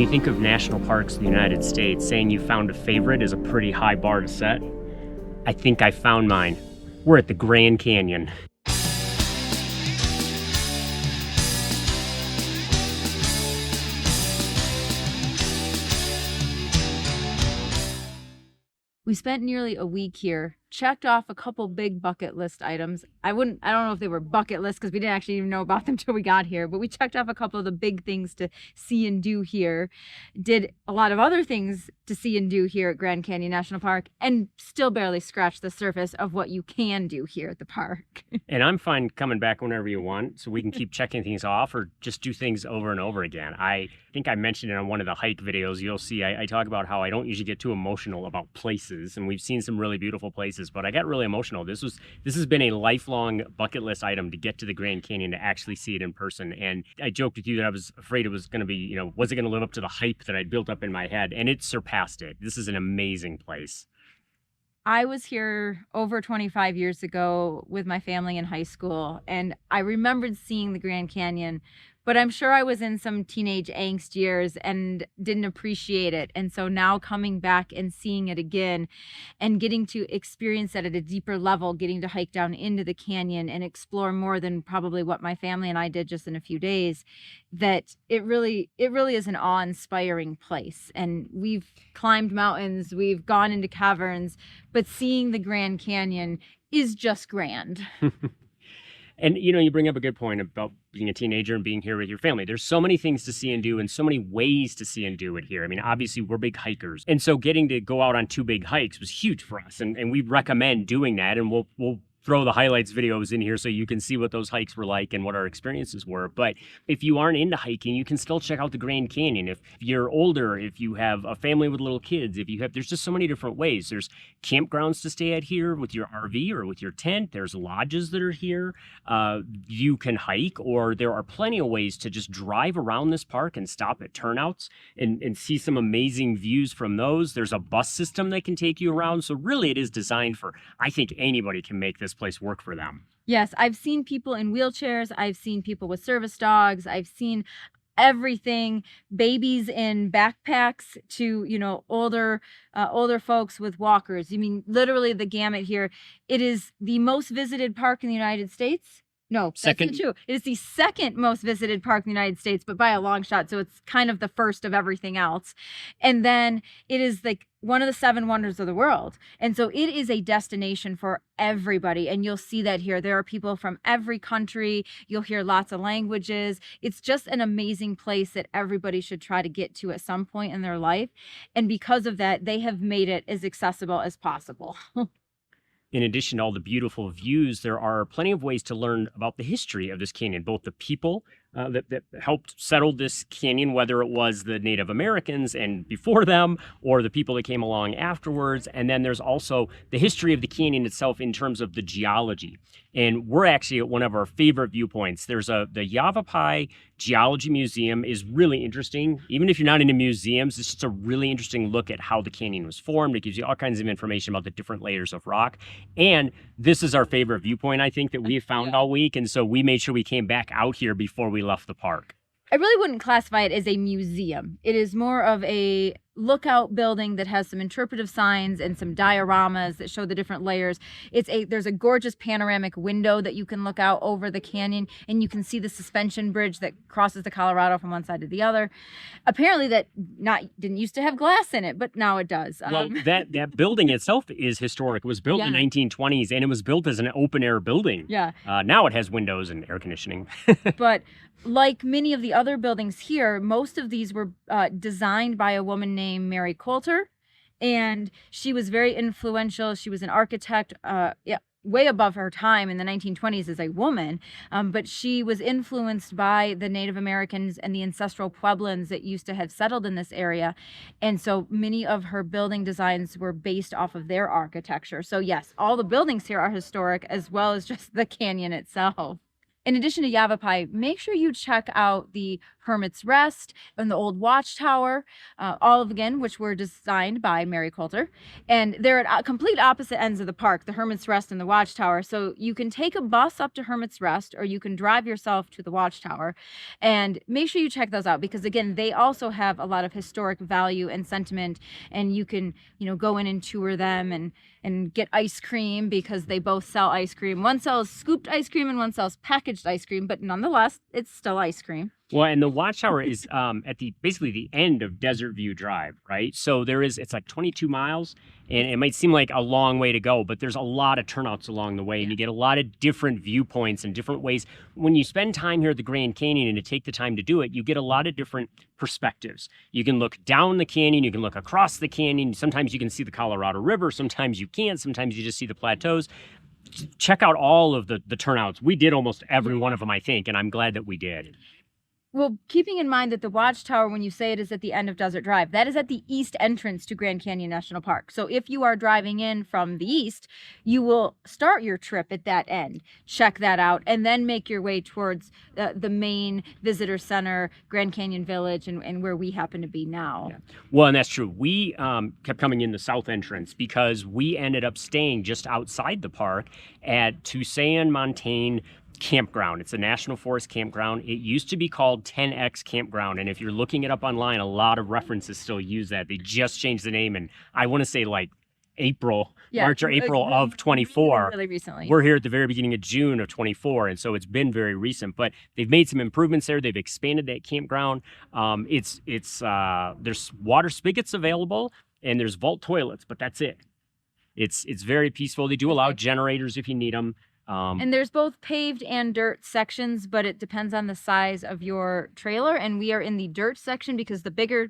you think of national parks in the United States, saying you found a favorite is a pretty high bar to set. I think I found mine. We're at the Grand Canyon. We spent nearly a week here, checked off a couple big bucket list items. I don't know if they were bucket lists because we didn't actually even know about them till we got here, but we checked off a couple of the big things to see and do here, did a lot of other things to see and do here at Grand Canyon National Park, and still barely scratched the surface of what you can do here at the park. And I'm fine coming back whenever you want, so we can keep checking things off or just do things over and over again. I think I mentioned it on one of the hike videos. You'll see I talk about how I don't usually get too emotional about places, and we've seen some really beautiful places, but I got really emotional. This has been a lifelong bucket list item to get to the Grand Canyon, to actually see it in person. And I joked with you that I was afraid it was going to be, was it going to live up to the hype that I'd built up in my head? And it surpassed it. This is an amazing place. I was here over 25 years ago with my family in high school, and I remembered seeing the Grand Canyon, but I'm sure I was in some teenage angst years and didn't appreciate it. And so now coming back and seeing it again and getting to experience it at a deeper level, getting to hike down into the canyon and explore more than probably what my family and I did just in a few days, that it really is an awe-inspiring place. And we've climbed mountains, we've gone into caverns, but seeing the Grand Canyon is just grand. And, you bring up a good point about being a teenager and being here with your family. There's so many things to see and do and so many ways to see and do it here. I mean, obviously, we're big hikers. And so getting to go out on 2 big hikes was huge for us. And we recommend doing that. And we'll throw the highlights videos in here so you can see what those hikes were like and what our experiences were. But if you aren't into hiking, you can still check out the Grand Canyon. If you're older, if you have a family with little kids, there's just so many different ways. There's campgrounds to stay at here with your RV or with your tent. There's lodges that are here. You can hike, or there are plenty of ways to just drive around this park and stop at turnouts and see some amazing views from those. There's a bus system that can take you around. So really it is designed for, I think anybody can make this place work for them. Yes, I've seen people in wheelchairs. I've seen people with service dogs. I've seen everything, babies in backpacks to, older folks with walkers. You mean literally the gamut here. It is the most visited park in the United States. No, that's not true. It is the second most visited park in the United States, but by a long shot. So it's kind of the first of everything else. And then it is like one of the 7 wonders of the world. And so it is a destination for everybody. And you'll see that here. There are people from every country. You'll hear lots of languages. It's just an amazing place that everybody should try to get to at some point in their life. And because of that, they have made it as accessible as possible. In addition to all the beautiful views, there are plenty of ways to learn about the history of this canyon, both the people that helped settle this canyon, whether it was the Native Americans and before them, or the people that came along afterwards. And then there's also the history of the canyon itself in terms of the geology. And we're actually at one of our favorite viewpoints. There's the Yavapai Geology Museum is really interesting. Even if you're not into museums, it's just a really interesting look at how the canyon was formed. It gives you all kinds of information about the different layers of rock. And this is our favorite viewpoint, I think, that we have found all week. And so we made sure we came back out here before we left the park. I really wouldn't classify it as a museum. It is more of a lookout building that has some interpretive signs and some dioramas that show the different layers. There's a gorgeous panoramic window that you can look out over the canyon, and you can see the suspension bridge that crosses the Colorado from one side to the other. Apparently that didn't used to have glass in it, but now it does. Well, that building itself is historic. It was built in the 1920s, and it was built as an open air building. Yeah. Now it has windows and air conditioning. But like many of the other buildings here, most of these were designed by a woman named Mary Coulter, and she was very influential. She was an architect, way above her time in the 1920s as a woman, but she was influenced by the Native Americans and the ancestral Pueblans that used to have settled in this area, and so many of her building designs were based off of their architecture. So yes, all the buildings here are historic, as well as just the canyon itself. In addition to Yavapai, make sure you check out the Hermit's Rest and the old Watchtower, all of again, which were designed by Mary Coulter. And they're at complete opposite ends of the park, the Hermit's Rest and the Watchtower. So you can take a bus up to Hermit's Rest, or you can drive yourself to the Watchtower. And make sure you check those out, because again, they also have a lot of historic value and sentiment. And you can, go in and tour them and get ice cream, because they both sell ice cream. One sells scooped ice cream and one sells packaged ice cream, but nonetheless, it's still ice cream. Well, and the Watchtower is at basically the end of Desert View Drive, right? So it's like 22 miles, and it might seem like a long way to go, but there's a lot of turnouts along the way, and you get a lot of different viewpoints and different ways. When you spend time here at the Grand Canyon and to take the time to do it, you get a lot of different perspectives. You can look down the canyon, you can look across the canyon. Sometimes you can see the Colorado River, sometimes you can't, sometimes you just see the plateaus. Check out all of the turnouts. We did almost every one of them, I think, and I'm glad that we did. Well, keeping in mind that the Watchtower, when you say it is at the end of Desert Drive, that is at the east entrance to Grand Canyon National Park. So if you are driving in from the east, you will start your trip at that end. Check that out, and then make your way towards the main visitor center, Grand Canyon Village, and where we happen to be now. Yeah. Well, and that's true. We kept coming in the south entrance because we ended up staying just outside the park at Tusayan Montane Campground. It's a National Forest campground. It used to be called 10X Campground, and if you're looking it up online, a lot of references still use that. They just changed the name, and I want to say like March or April of 24. Really recently. We're here at the very beginning of June of 24, and so it's been very recent. But they've made some improvements there. They've expanded that campground. There's water spigots available, and there's vault toilets, but that's it. It's very peaceful. They do allow generators if you need them. And there's both paved and dirt sections, but it depends on the size of your trailer. And we are in the dirt section because the bigger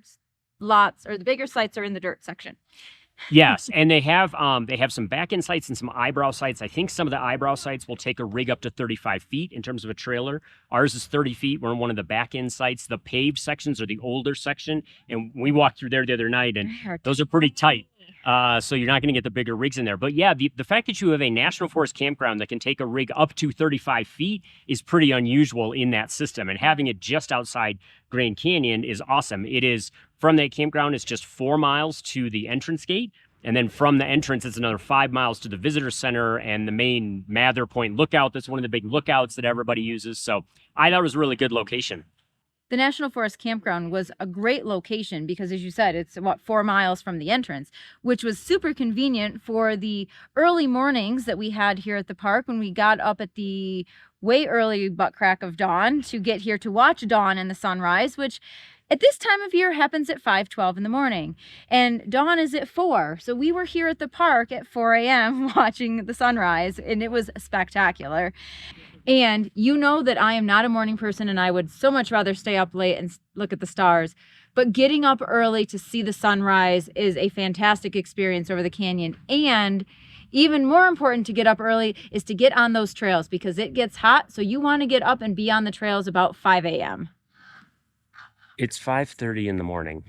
lots or the bigger sites are in the dirt section. Yes, and they have some back-end sites and some eyebrow sites. I think some of the eyebrow sites will take a rig up to 35 feet in terms of a trailer. Ours is 30 feet. We're in one of the back-end sites. The paved sections are the older section, and we walked through there the other night, and those are pretty tight. So you're not going to get the bigger rigs in there. But yeah, the fact that you have a National Forest campground that can take a rig up to 35 feet is pretty unusual in that system. And having it just outside Grand Canyon is awesome. It is, from that campground, it's just 4 miles to the entrance gate. And then from the entrance, it's another 5 miles to the visitor center and the main Mather Point lookout. That's one of the big lookouts that everybody uses. So I thought it was a really good location. The National Forest Campground was a great location because, as you said, it's 4 miles from the entrance, which was super convenient for the early mornings that we had here at the park when we got up at the way early butt crack of dawn to get here to watch dawn and the sunrise, which at this time of year happens at 5:12 in the morning, and dawn is at 4. So we were here at the park at 4 a.m. watching the sunrise, and it was spectacular. And you know that I am not a morning person, and I would so much rather stay up late and look at the stars. But getting up early to see the sunrise is a fantastic experience over the canyon. And even more important to get up early is to get on those trails because it gets hot. So you want to get up and be on the trails about 5 a.m. It's 5:30 in the morning.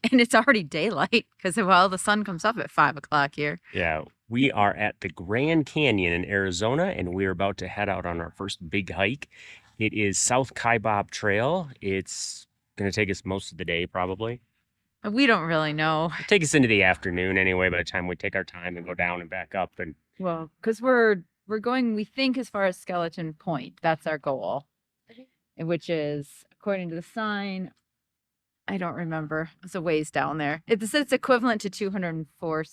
And it's already daylight because, the sun comes up at 5 o'clock here. Yeah, we are at the Grand Canyon in Arizona, and we're about to head out on our first big hike. It is South Kaibab Trail. It's going to take us most of the day, probably. We don't really know. It'll take us into the afternoon anyway, by the time we take our time and go down and back up. And Well, because we're going, we think, as far as Skeleton Point. That's our goal, which is, according to the sign, I don't remember. It's a ways down there. It's equivalent to 204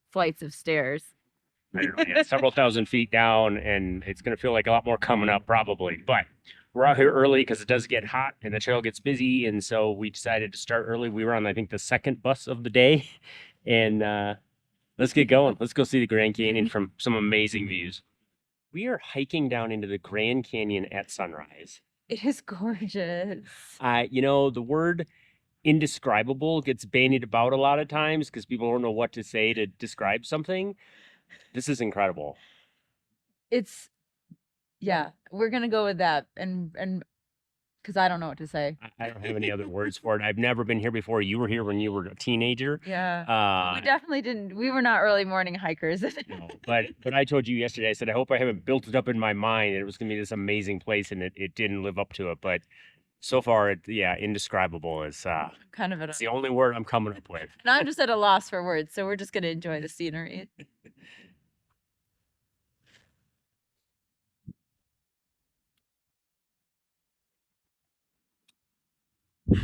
flights of stairs. I don't know, yeah, several thousand feet down, and it's going to feel like a lot more coming up probably. But we're out here early because it does get hot and the trail gets busy, and so we decided to start early. We were on, I think, the second bus of the day, and let's get going. Let's go see the Grand Canyon from some amazing views. We are hiking down into the Grand Canyon at sunrise. It is gorgeous. The word indescribable gets bandied about a lot of times because people don't know what to say to describe something. This is incredible. We're going to go with that. And because I don't know what to say. I don't have any other words for it. I've never been here before. You were here when you were a teenager. Yeah. We definitely didn't. We were not early morning hikers. No, but I told you yesterday, I said, I hope I haven't built it up in my mind that it was going to be this amazing place, and it didn't live up to it. But so far, indescribable is Kind of it's the only word I'm coming up with. Now I'm just at a loss for words, so we're just going to enjoy the scenery.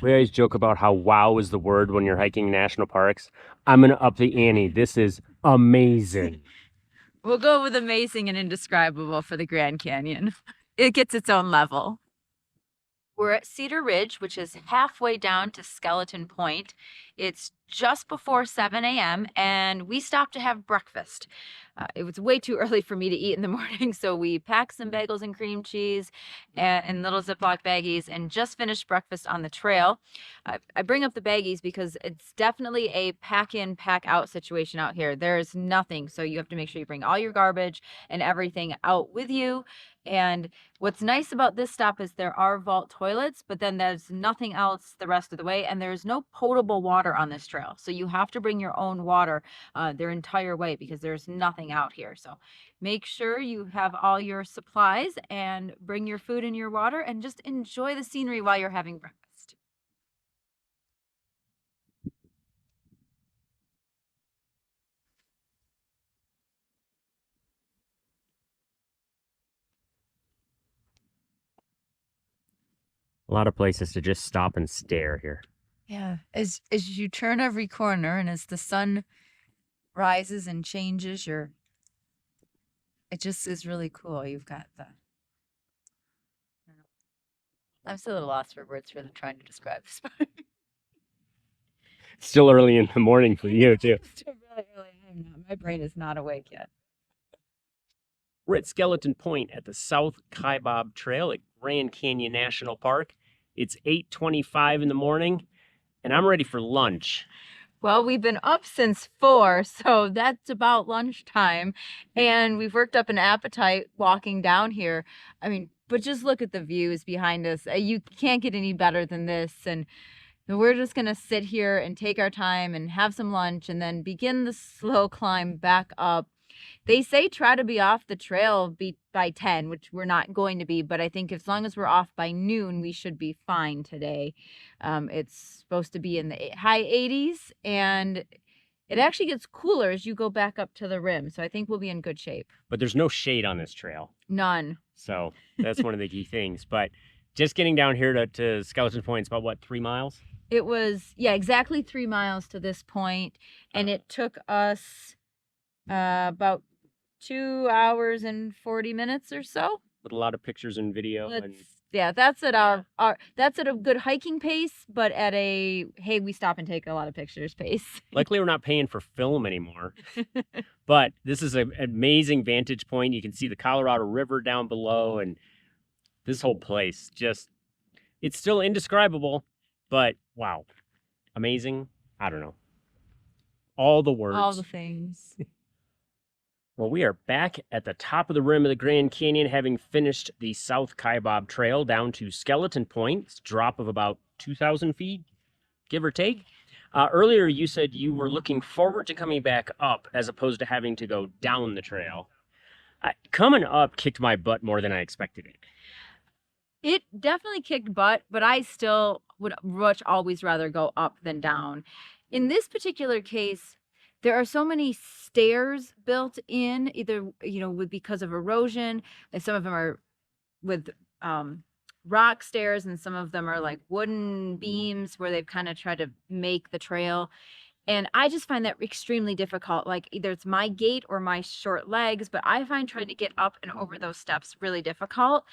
We always joke about how wow is the word when you're hiking national parks. I'm going to up the ante. This is amazing. We'll go with amazing and indescribable for the Grand Canyon. It gets its own level. We're at Cedar Ridge, which is halfway down to Skeleton Point. It's just before 7 a.m. and we stopped to have breakfast. It was way too early for me to eat in the morning, so we packed some bagels and cream cheese in little Ziploc baggies and just finished breakfast on the trail. I bring up the baggies because it's definitely a pack in, pack out situation out here. There's nothing, so you have to make sure you bring all your garbage and everything out with you. And what's nice about this stop is there are vault toilets, but then there's nothing else the rest of the way, and there's no potable water on this trail. So you have to bring your own water their entire way because there's nothing out here. So make sure you have all your supplies and bring your food and your water and just enjoy the scenery while you're having breakfast. A lot of places to just stop and stare here. Yeah, as you turn every corner and as the sun rises and changes, it just is really cool. You've got I'm still at a loss for words for trying to describe this part. Still early in the morning for you, too. Still really early. My brain is not awake yet. We're at Skeleton Point at the South Kaibab Trail at Grand Canyon National Park. It's 8:25 in the morning, and I'm ready for lunch. Well, we've been up since 4, so that's about lunchtime, and we've worked up an appetite walking down here. I mean, but just look at the views behind us. You can't get any better than this, and we're just going to sit here and take our time and have some lunch and then begin the slow climb back up. They say try to be off the trail by 10, which we're not going to be, but I think as long as we're off by noon, we should be fine today. It's supposed to be in the high 80s, and it actually gets cooler as you go back up to the rim, so I think we'll be in good shape. But there's no shade on this trail. None. So that's one of the key things. But just getting down here to Skeleton Point, it's about, what, 3 miles? It was, exactly 3 miles to this point, and it took us about 2 hours and 40 minutes or so. With a lot of pictures and video. That's at that's at a good hiking pace, but at a hey, we stop and take a lot of pictures pace. Luckily, we're not paying for film anymore. But this is an amazing vantage point. You can see the Colorado River down below, and this whole place it's still indescribable, but wow, amazing. I don't know. All the words. All the things. Well, we are back at the top of the rim of the Grand Canyon, having finished the South Kaibab Trail down to Skeleton Point. It's a drop of about 2,000 feet, give or take. Earlier, you said you were looking forward to coming back up as opposed to having to go down the trail. Coming up kicked my butt more than I expected it. It definitely kicked butt, but I still would much always rather go up than down. In this particular case, there are so many stairs built in, either, because of erosion, and some of them are with rock stairs, and some of them are like wooden beams where they've kind of tried to make the trail. And I just find that extremely difficult. Like either it's my gait or my short legs, but I find trying to get up and over those steps really difficult,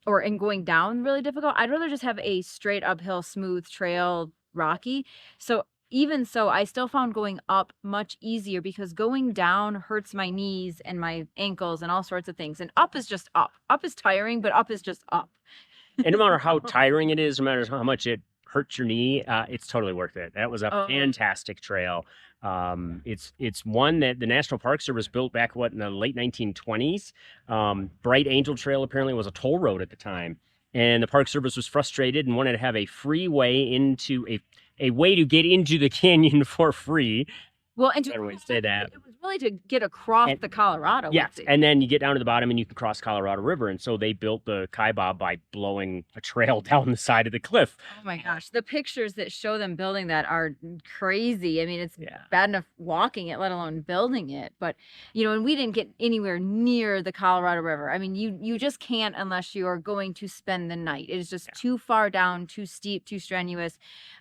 and going down really difficult. I'd rather just have a straight uphill, smooth trail, rocky. So even so, I still found going up much easier because going down hurts my knees and my ankles and all sorts of things. And up is just up. Up is tiring, but up is just up. And no matter how tiring it is, no matter how much it hurts your knee, it's totally worth it. That was a fantastic trail. It's one that the National Park Service built back, in the late 1920s. Bright Angel Trail apparently was a toll road at the time. and the Park Service was frustrated and wanted to have a free way into a way to get into the canyon for free. Well, and Better way to say that. it was really to get across And- the Colorado. Yes, with it. and then you get down to the bottom and you can cross Colorado River. And so they built the Kaibab by blowing a trail down the side of the cliff. Oh my gosh, the pictures that show them building that are crazy. I mean, it's Yeah. bad enough walking it, let alone building it. But and we didn't get anywhere near the Colorado River. I mean, you just can't unless you are going to spend the night. It is just too far down, too steep, too strenuous.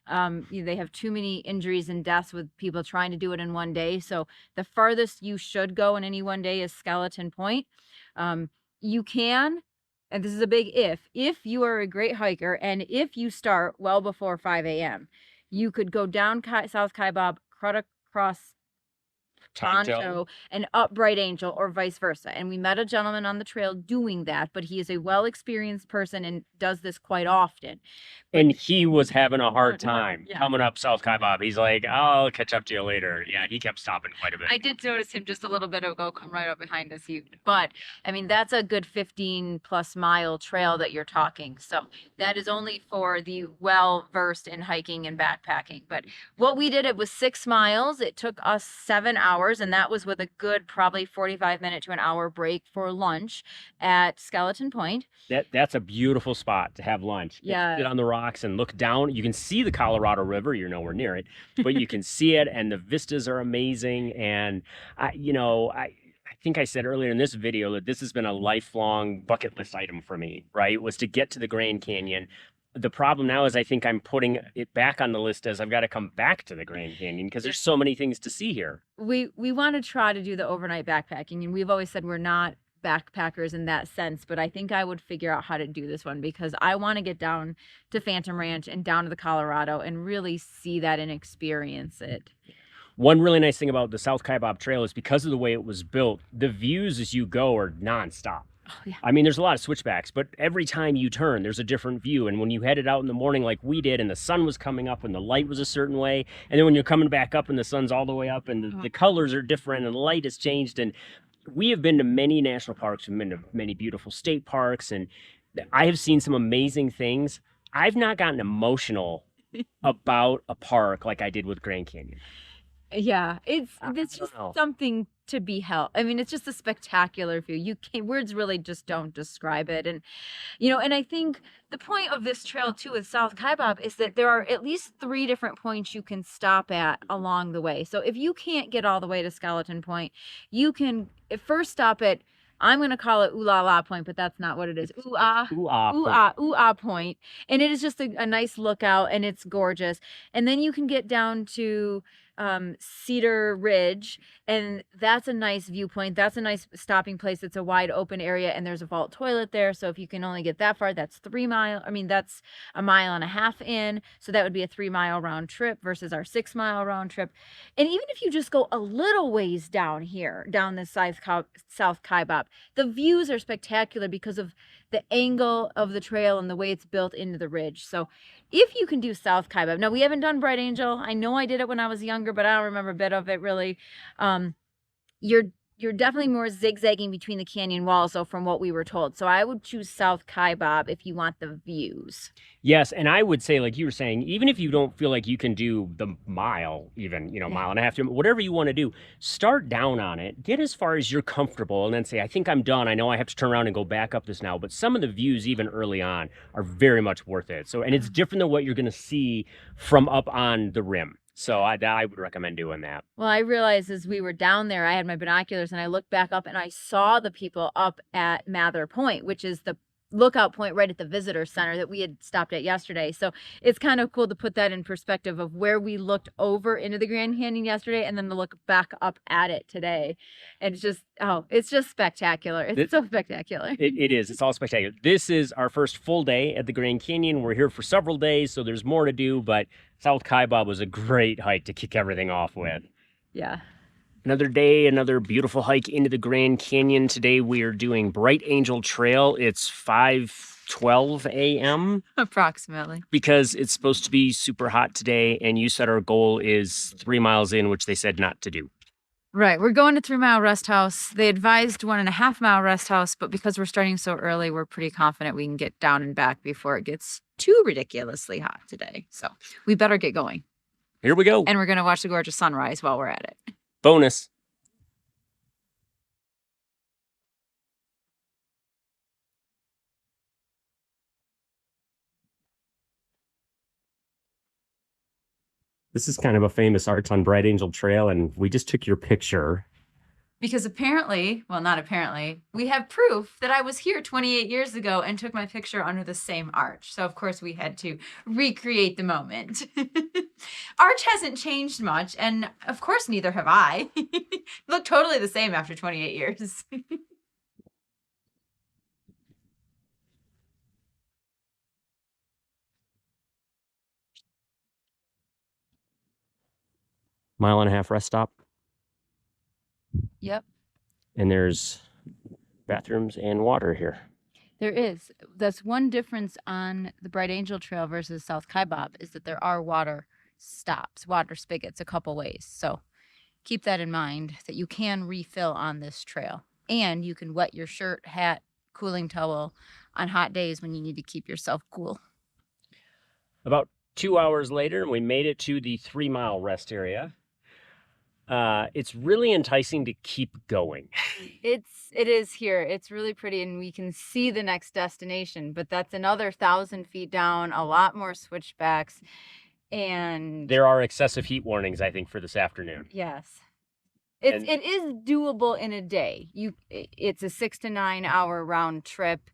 They have too many injuries and deaths with people trying to do it in one day. So the farthest you should go in any one day is Skeleton Point. You can, and this is a big if you are a great hiker and if you start well before 5 a.m., you could go down South Kaibab, cut across Tonto and up Bright Angel or vice versa. And we met a gentleman on the trail doing that, but he is a well-experienced person and does this quite often. And he was having a hard time Yeah. coming up South Kaibab. He's like, I'll catch up to you later. Yeah, he kept stopping quite a bit. I did notice him just a little bit ago come right up behind us. But I mean, that's a good 15 plus mile trail that you're talking. So that is only for the well versed in hiking and backpacking. But what we did, it was 6 miles. It took us 7 hours, and that was with a good probably 45-minute to an hour break for lunch at Skeleton Point. That's a beautiful spot to have lunch. Yeah. Sit on the rocks and look down. You can see the Colorado River. You're nowhere near it, but you can see it, and the vistas are amazing. And I think I said earlier in this video that this has been a lifelong bucket list item for me, right? Was to get to the Grand Canyon. The problem now is I think I'm putting it back on the list as I've got to come back to the Grand Canyon because there's so many things to see here. We want to try to do the overnight backpacking, and we've always said we're not backpackers in that sense, but I think I would figure out how to do this one because I want to get down to Phantom Ranch and down to the Colorado and really see that and experience it. One really nice thing about the South Kaibab Trail is because of the way it was built, the views as you go are nonstop. Oh, yeah. I mean, there's a lot of switchbacks, but every time you turn, there's a different view. And when you headed out in the morning like we did, and the sun was coming up and the light was a certain way, and then when you're coming back up and the sun's all the way up and the colors are different and the light has changed. And we have been to many national parks, we've been to many beautiful state parks, and I have seen some amazing things. I've not gotten emotional about a park like I did with Grand Canyon. Yeah, it's I just don't know. something to be held. I mean, it's just a spectacular view. You can't, words really just don't describe it. And and I think the point of this trail too with South Kaibab is that there are at least 3 different points you can stop at along the way. So if you can't get all the way to Skeleton Point, you can first stop at, I'm going to call it Ooh La La Point, but that's not what it is. Ooh Ah. Ooh, ah, Ooh Ah, Ooh Ah Point. And it is just a nice lookout, and it's gorgeous. And then you can get down to Cedar Ridge, and that's a nice viewpoint. That's a nice stopping place. It's a wide open area, and there's a vault toilet there. So if you can only get that far, that's 3 miles. I mean, that's a 1.5 miles in. So that would be a 3 mile round trip versus our 6 mile round trip. And even if you just go a little ways down here, down the South Kaibab, the views are spectacular because of the angle of the trail and the way it's built into the ridge. So if you can do South Kaibab, now we haven't done Bright Angel. I know I did it when I was younger, but I don't remember a bit of it really. You're definitely more zigzagging between the canyon walls, though, from what we were told. So I would choose South Kaibab if you want the views. Yes, and I would say, like you were saying, even if you don't feel like you can do the mile, even, mile and a half, whatever you want to do, start down on it, get as far as you're comfortable, and then say, I think I'm done. I know I have to turn around and go back up this now, but some of the views, even early on, are very much worth it. So, and it's different than what you're going to see from up on the rim. So I would recommend doing that. Well, I realized as we were down there, I had my binoculars and I looked back up and I saw the people up at Mather Point, which is the lookout point right at the visitor center that we had stopped at yesterday. So it's kind of cool to put that in perspective of where we looked over into the Grand Canyon yesterday and then to look back up at it today. And it's just spectacular. It's so spectacular. It is. It's all spectacular. This is our first full day at the Grand Canyon. We're here for several days, so there's more to do, but South Kaibab was a great hike to kick everything off with. Yeah. Another day, another beautiful hike into the Grand Canyon. Today we are doing Bright Angel Trail. It's 5:12 a.m. Approximately. because it's supposed to be super hot today, and you said our goal is 3 miles in, which they said not to do. Right. We're going to 3 Mile Rest House. They advised 1.5 mile rest house, but because we're starting so early, we're pretty confident we can get down and back before it gets too ridiculously hot today. So we better get going. Here we go. And we're going to watch the gorgeous sunrise while we're at it. Bonus. This is kind of a famous Arts on Bright Angel Trail, and we just took your picture. Because apparently, well, not apparently, we have proof that I was here 28 years ago and took my picture under the same arch. So, of course, we had to recreate the moment. Arch hasn't changed much, and of course, neither have I. Look totally the same after 28 years. Mile-and-a-half rest stop. Yep. And there's bathrooms and water here. There is. That's one difference on the Bright Angel Trail versus South Kaibab is that there are water stops, water spigots a couple ways. So keep that in mind that you can refill on this trail. And you can wet your shirt, hat, cooling towel on hot days when you need to keep yourself cool. About 2 hours later, we made it to the 3 mile rest area. It's really enticing to keep going. It is here. It's really pretty, and we can see the next destination, but that's another 1,000 feet down, a lot more switchbacks, and There are excessive heat warnings, I think, for this afternoon. yes. And- It is doable in a day. It's a 6 to 9 hour round trip.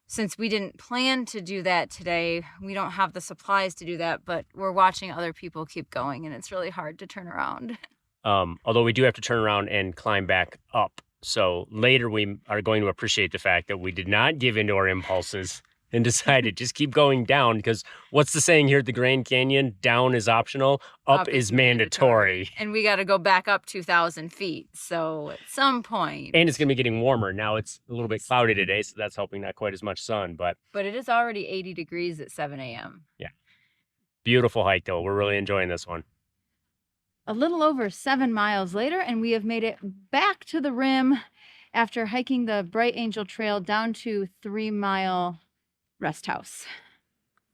Since we didn't plan to do that today, we don't have the supplies to do that, but we're watching other people keep going, and it's really hard to turn around. Although we do have to turn around and climb back up. So later we are going to appreciate the fact that we did not give in to our impulses and decided just keep going down, because what's the saying here at the Grand Canyon? Down is optional, up is mandatory. And we got to go back up 2,000 feet. So at some point. And it's going to be getting warmer. Now it's a little bit cloudy today, so that's helping, not quite as much sun, but But it is already 80 degrees at 7 a.m. beautiful hike though. We're really enjoying this one. A little over 7 miles later, and we have made it back to the rim after hiking the Bright Angel Trail down to 3 Mile Rest House.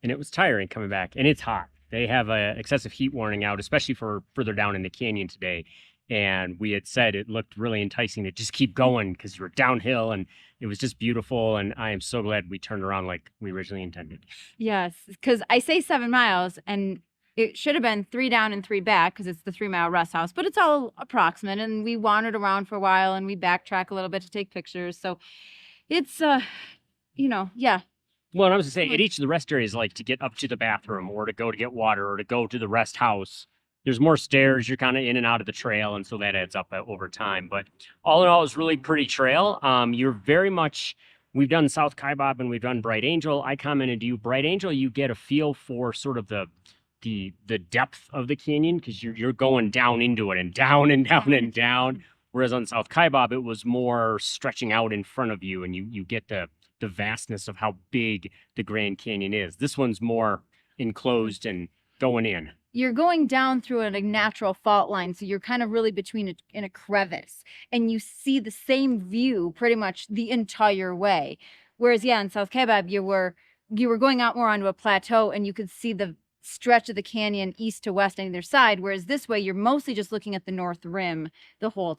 And it was tiring coming back, and it's hot. They have a excessive heat warning out, especially for further down in the canyon today. And we had said it looked really enticing to just keep going because you were downhill, and it was just beautiful. And I am so glad we turned around like we originally intended. Yes, because I say 7 miles, and it should have been 3 down and 3 back because it's the 3 Mile Rest House, but it's all approximate. And we wandered around for a while, and we backtrack a little bit to take pictures. So it's, yeah. Well, and I was going to say, at each of the rest areas, like to get up to the bathroom or to go to get water or to go to the rest house, there's more stairs. You're kind of in and out of the trail. And so that adds up over time. But all in all, it's really pretty trail. You're very much, we've done South Kaibab and we've done Bright Angel. I commented to you, Bright Angel, you get a feel for sort of the depth of the canyon because you're going down into it and down and down and down. Whereas on South Kaibab, it was more stretching out in front of you, and you get the vastness of how big the Grand Canyon is. This one's more enclosed and going in. You're going down through a natural fault line, so you're kind of really in a crevice, and you see the same view pretty much the entire way. Whereas, yeah, in South Kaibab, you were going out more onto a plateau, and you could see the stretch of the canyon east to west on either side, whereas this way you're mostly just looking at the north rim the whole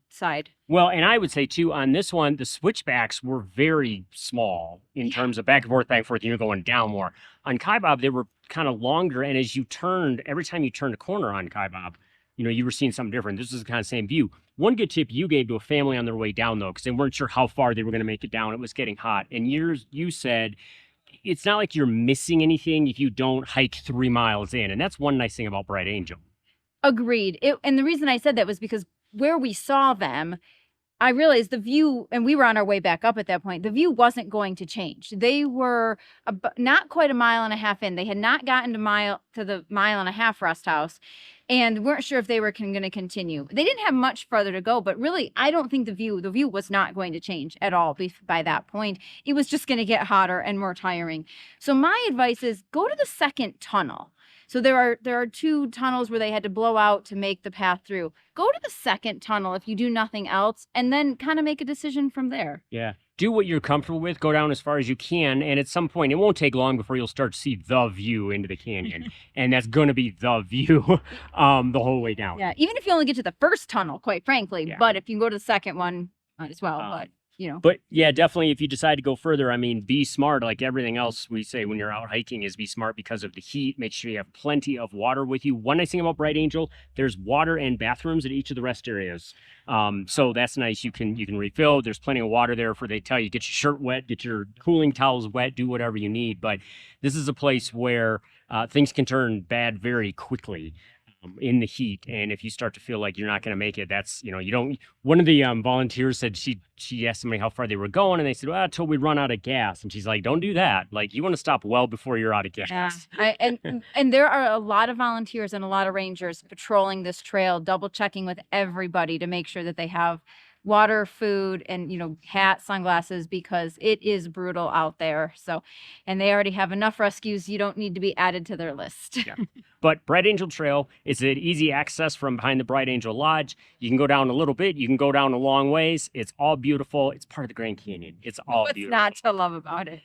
side. Well, and I would say too, on this one, the switchbacks were very small in terms of back and forth, and you're going down more. On Kaibab, they were kind of longer, and as you turned, every time you turned a corner on Kaibab, you were seeing something different. This is the kind of same view. One good tip you gave to a family on their way down, though, because they weren't sure how far they were going to make it down. It was getting hot. And you said, it's not like you're missing anything if you don't hike 3 miles in. And that's one nice thing about Bright Angel. Agreed. And the reason I said that was because where we saw them, I realized the view, and we were on our way back up at that point, the view wasn't going to change. They were not quite a mile and a half in. They had not gotten to the mile and a half rest house, and weren't sure if they were going to continue. They didn't have much further to go, but really, I don't think the view was not going to change at all by that point. It was just going to get hotter and more tiring. So my advice is go to the second tunnel. So there are 2 tunnels where they had to blow out to make the path through. Go to the second tunnel if you do nothing else, and then kind of make a decision from there. Yeah. Do what you're comfortable with. Go down as far as you can. And at some point, it won't take long before you'll start to see the view into the canyon. And that's going to be the view the whole way down. Yeah, even if you only get to the first tunnel, quite frankly. Yeah. But if you can go to the second one as well. But, you know. But yeah, definitely if you decide to go further, I mean, be smart. Like everything else we say when you're out hiking is be smart because of the heat. Make sure you have plenty of water with you. One nice thing about Bright Angel, there's water and bathrooms at each of the rest areas. So that's nice. You can refill. There's plenty of water there for they tell you, get your shirt wet, get your cooling towels wet, do whatever you need. But this is a place where things can turn bad very quickly. In the heat, and if you start to feel like you're not going to make it, that's, you know, you don't. One of the volunteers said she asked somebody how far they were going, and they said, well, until we run out of gas. And she's like, don't do that. Like, you want to stop well before you're out of gas. Yeah. And there are a lot of volunteers and a lot of rangers patrolling this trail, double checking with everybody to make sure that they have water, food, and, you know, hat, sunglasses, because it is brutal out there. So, and they already have enough rescues. You don't need to be added to their list. Yeah. But Bright Angel Trail is an easy access from behind the Bright Angel Lodge. You can go down a little bit. You can go down a long ways. It's all beautiful. It's part of the Grand Canyon. It's all What's beautiful. not to love about it?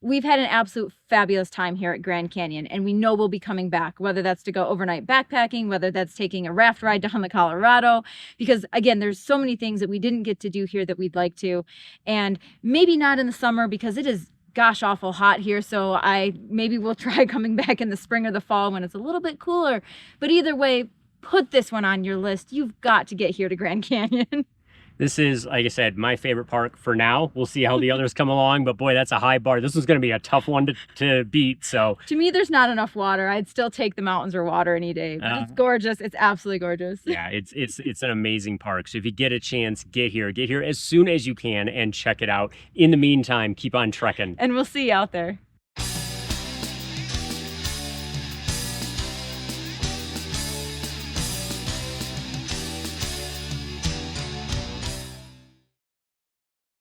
We've had an absolute fabulous time here at Grand Canyon, and we know we'll be coming back, whether that's to go overnight backpacking, whether that's taking a raft ride down the Colorado, because again, there's so many things that we didn't get to do here that we'd like to, and maybe not in the summer because it is gosh awful hot here. So maybe we'll try coming back in the spring or the fall when it's a little bit cooler. But either way, put this one on your list. You've got to get here to Grand Canyon. This is, like I said, my favorite park for now. We'll see how the others come along, but boy, that's a high bar. This is going to be a tough one to beat. So to me, there's not enough water. I'd still take the mountains or water any day. But it's gorgeous. It's absolutely gorgeous. Yeah, it's an amazing park. So if you get a chance, get here as soon as you can and check it out. In the meantime, keep on trekking. And we'll see you out there.